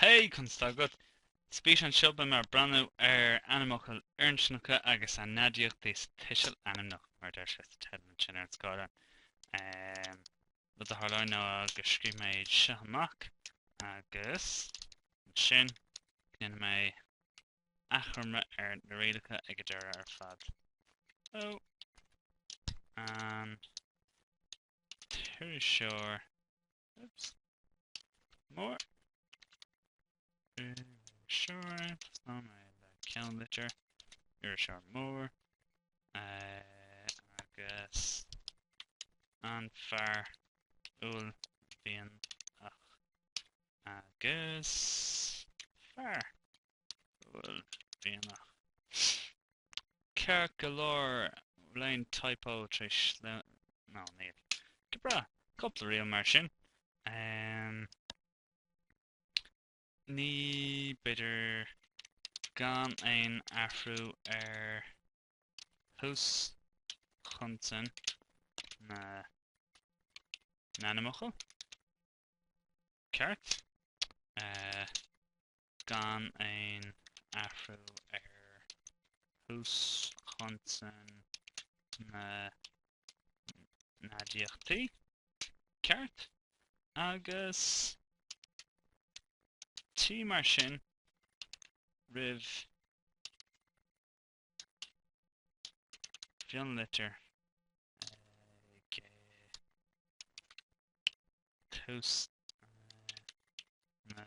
Hey, constagat. Spíš an siop mar brandú Ainmfhocail Fhirinscneacha agus an nadiacht is Tuiseal Ainmneach mar der se te sin ar scáda. Lu a hálainn ná agus scríb méid seach agus sin gnan mé acharma na réalacha ag deire ar fad. Oh, an Tuiseal. Oops. More. Sure, it's not my calendar. You're sure more. I guess. And far ul being agus far ul being Cer galore line typo trish no Neil. Gibra couple of real martian. Ní beidir gan ein afrú hús chuntan na Ainmfhocail ceart gan ein afrú hús chuntan na deacrachtaí ceart agus tí mar sin rih bhean litir tús na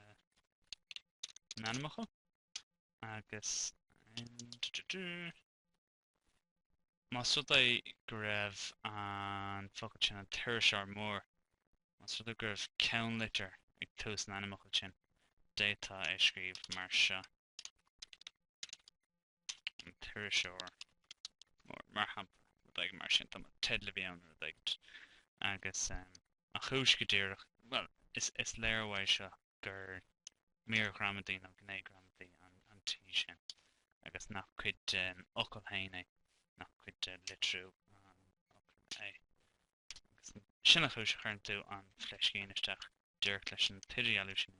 Ainmfhocail agus Más rud é go raibh an focail sin an tuirseoir mór Más rud é go raibh ceann litir ag tús na Ainmfhocail sin Data I scríb mar seo an tuirseoir mar hampa ag mar sin tá tead le bhéann ag agus a chúis go díreach well is léirhhaid seo gur míor Gramadach nó gné Gramadach an tí sin agus nach cuid ocail haine nach cuid litrú an ocail é agus sin a chúis a chuirn tú an phleiscéineisteach dúirt leis an Tuiseal sin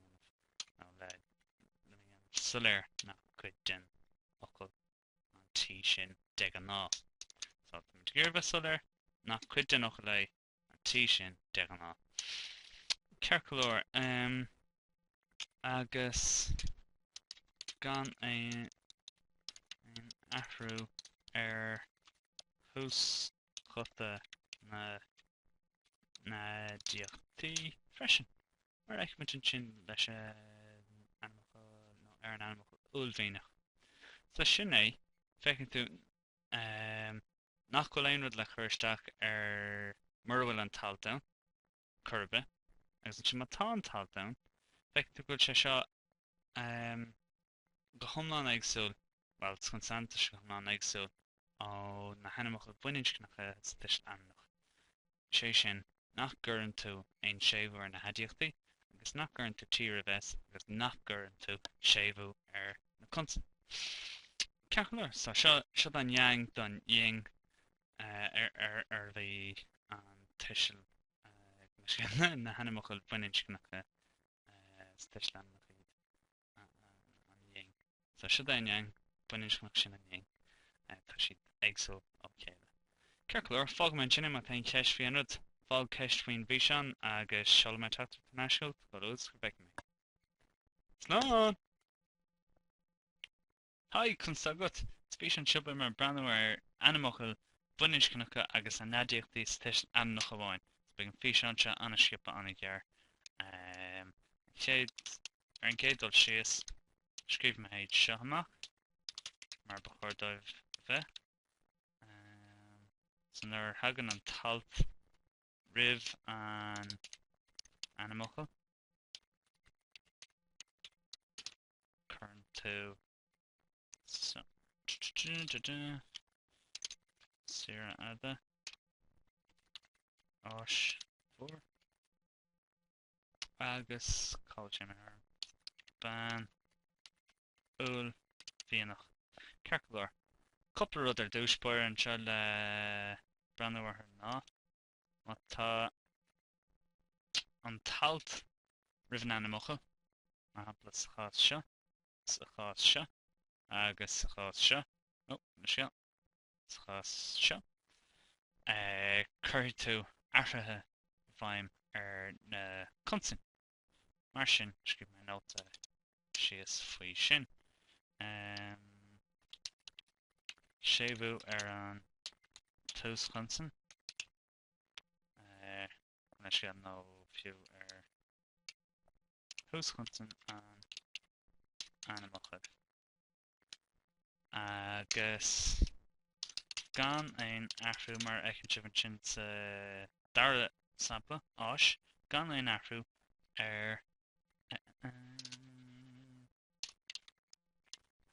soléir nach cuid den ocail an tí sin de an ná. So gur bheith soléir nach cuid den ocail é an tí sin de an ná. Ceir galore agus gan ein afrú hús chuta na deacrachtaí freisin. Mar ag mu sin leis an Ainmfhocail ullmhéineach. So sin é feiceann tú nach go leon rud le chuirteach mar bhfuil an taltán curbe agus an sin má tá an taltán feiceann tú go sé seo go thomláin éagsúil well consanta go thomláin éagsúil ó na Ainmfhocail Fhirinscneacha Tuiseal Ainmneach. Sé sin nach gcuireann tú ein séomhú ar na deacrachtaí agus nach gcuireann tú tíre bheits agus nach gcuireann tú séomhú ar na consan. Ceir galore so seo an yang don ying ar bhí an Tuiseal na Ainmfhocail Fhirinscneacha Tuiseal Ainmneach an ying. So seo an yang Fhirinscneacha sin an ying tá siad éagsúil ó chéile. Ceir galore fág man sin má tain ceist faoin rud fág ceist faoin bhí seán agus seol me teacht international go lús go beic mé. Slán! Hi, constagat. Spíš an siop mar brandú Ainmfhocail Fhirinscneacha agus an nadiachtí Tuiseal Ainmneach amháin. Beag an fhíseánse anna scipa anna ghear. Ar an céad dul síos scríb méid seach mar ba chuirdóibh bheith. So nuair hagann an talt rih an Ainmfhocail chuirn tú Sira ada Osh 4 agus cáilte mé ar ban ul bhíonach. Ceir galore couple rud ar dúspóir an seo le brandú ar ná má tá an talt rih an Ainmfhocail mar hapla sa chás seo, sa chás seo, agus sa chás seo. Oh, na seo, sa chás seo. Cuir tú athrathe bhaim na consin. Mar sin, scríb mé nóta síos faoi sin. Séimhú an tús consin. Na seo nó fiú tús consin an Ainmfhocail. Agus gan ein ahrú mar echan si van sin sa dara sampla áis, gan ein ahrú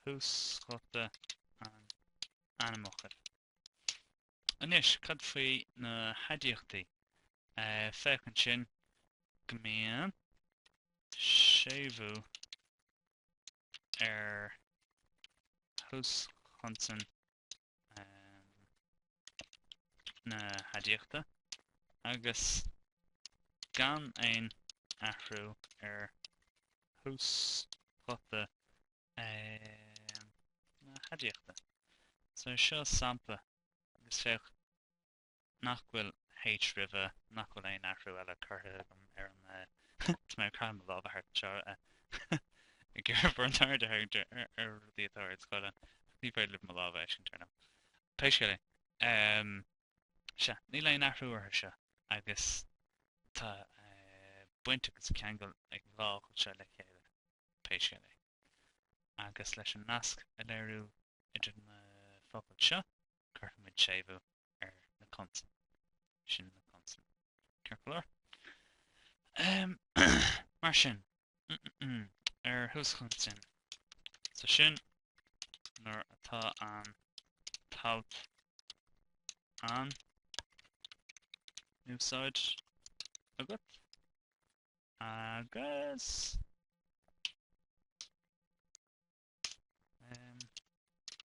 thuascáta an Ainmfhocail. Anis, cad faoi na teachtaireachtaí fechan sin go mbíonn séimhú thuas consin na teachtaireachta agus gan ein ahrú thuascáta na teachtaireachta. So seo sampla agus fech nach bhfuil H river nach bhfuil ein ahrú eile curtha an tá mé craim lá a hart seo I gur burn de the authorities got ní féidir liv lá bheith sin turna. Peisce se ní le ahrú ar se agus tá buinte agus ceangail ag lá se le chéile peisce agus leis an nasc a léirú idir na focail seo chuirmid séimhú na consin sin na consin. Ceircolóir? Mar sin thuas consin. So sin nuair atá an talt an úsáid agat agus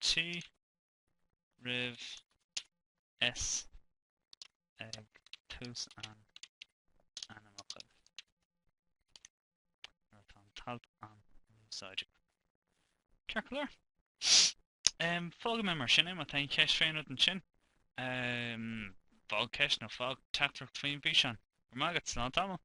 T riv S ag tús an Ainmfhocail. Nuair atá an talt an úsáid. Ceircolóir? Fága mé mar sin má tá ceist féin an sin. Fág ceist nó fág teachtaireacht faoin bhí seán. Mar mágad slán tamil.